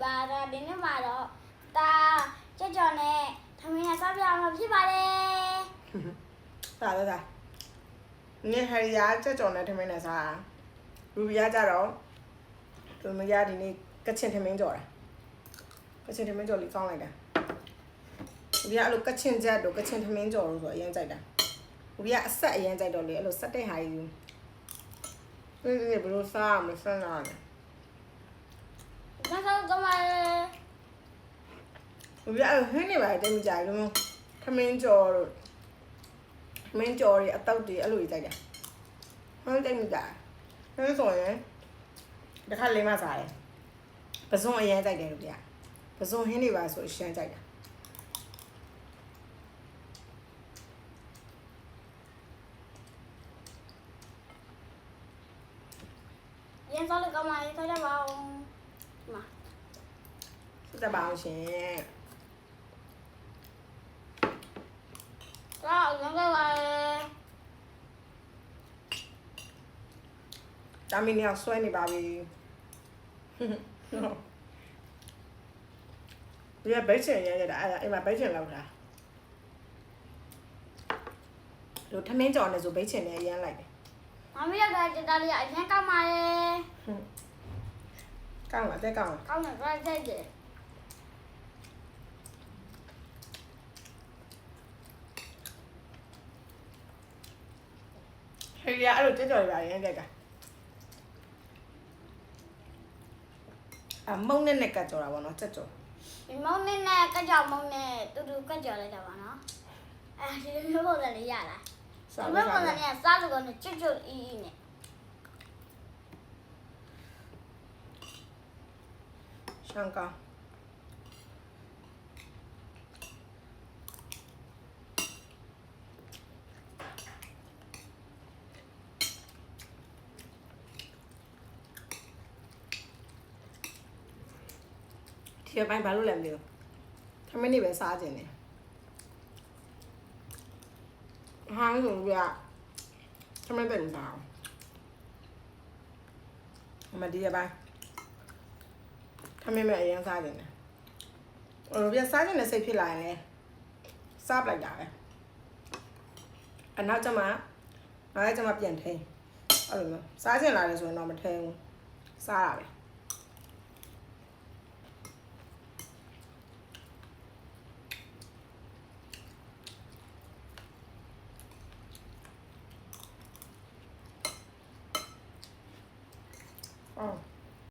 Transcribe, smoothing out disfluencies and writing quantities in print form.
ပါတော့ဒီနေ့မှာတော့ဒါကြက်ကြော်နဲ့ထမင်းနဲ့စားပြအောင်ဖြစ်ပါတယ် ဒါနေဟရီယာကြက်ကြော်နဲ့ထမင်းနဲ့စားရူဘီယာကြတော့သူမရဒီနေ့ကချင်ထမင်းကြော်တာကချင်ထမင်းကြော်လေးကောင်းလိုက်တာရူဘီယာအဲ့လိုကချင်ချက်တို့ကချင်ထမင်းကြော်လို့ဆိုအရင်ကြိုက်တာရူဘီယာအဆက်အရင်ကြိုက်တော့လေအဲ့လိုဆက်တဲ့ဟာကြီးဒီဘယ်လိုစားမစမ်းလာလဲ 那个干嘛？ ရူဘီယာအဲ့ဟင်းနေပါတိတ်မကြိုက်လို့ထမင်းကြော်တို့ထမင်းကြော်တွေအတောက်တွေအဲ့လိုကြီးကြိုက်တာဟင်းတိတ်မကြိုက်ဟင်းဆိုရင်တစ်ခါလေးမှစားတယ်ပစုံအရင်ကြိုက်တယ်ရူဘီယာပစုံဟင်းနေပါဆိုရှမ်းကြိုက်တာ 烟烧的干嘛？烧家包嘛？ စက်ပါအောင်ရှင် 烧那个吧。 တာမီနေအောင်ဆွဲနေပါပြီဒီကဘိတ်ချင်ရရတာအဲ့အိမ်မှာဘိတ်ချင်လောက်တာတို့ထမင်းကြော်နေဆိုဘိတ်ချင်နေအရန်လိုက်တယ် 妈咪要在这里啊，先干嘛嘞？ ကောင်းလားတဲ့ကောင်းလား 搞那个在这。 ဟေးရအဲ့လိုကြက်ကြော်ရပါရင်ကြိုက်တာအမုံနဲ့ကတ်ကြော်တာပေါ့နော်ကြက်ကြော် 你蒙的呢？个叫蒙的，嘟嘟个叫来着吧喏。哎，这个没包在里下来， စား 没 လို့ 包 စား 在 လို့ 里，啥子个呢？就呢。 ရှမ်းကောင်းဒီအပိုင်းဘာလို့လဲမသိဘူးထမင်းနေပဲစားခြင်းနေဟာဆိုပြထမင်းပဲမစားဘူးအမဒီအပိုင်းထမင်းပဲအရင်စားခြင်းနေဟိုပြစားခြင်းနဲ့စိတ်ဖြစ်လာရင်လည်းစားပလိုက်တာပဲအနောက်ကျမှနောက်ကျမှပြန်ထိန်အဲ့လိုမျိုးစားခြင်းလာတယ်ဆိုရင်တော့မထိန်ဘူးစားတာပဲ哦。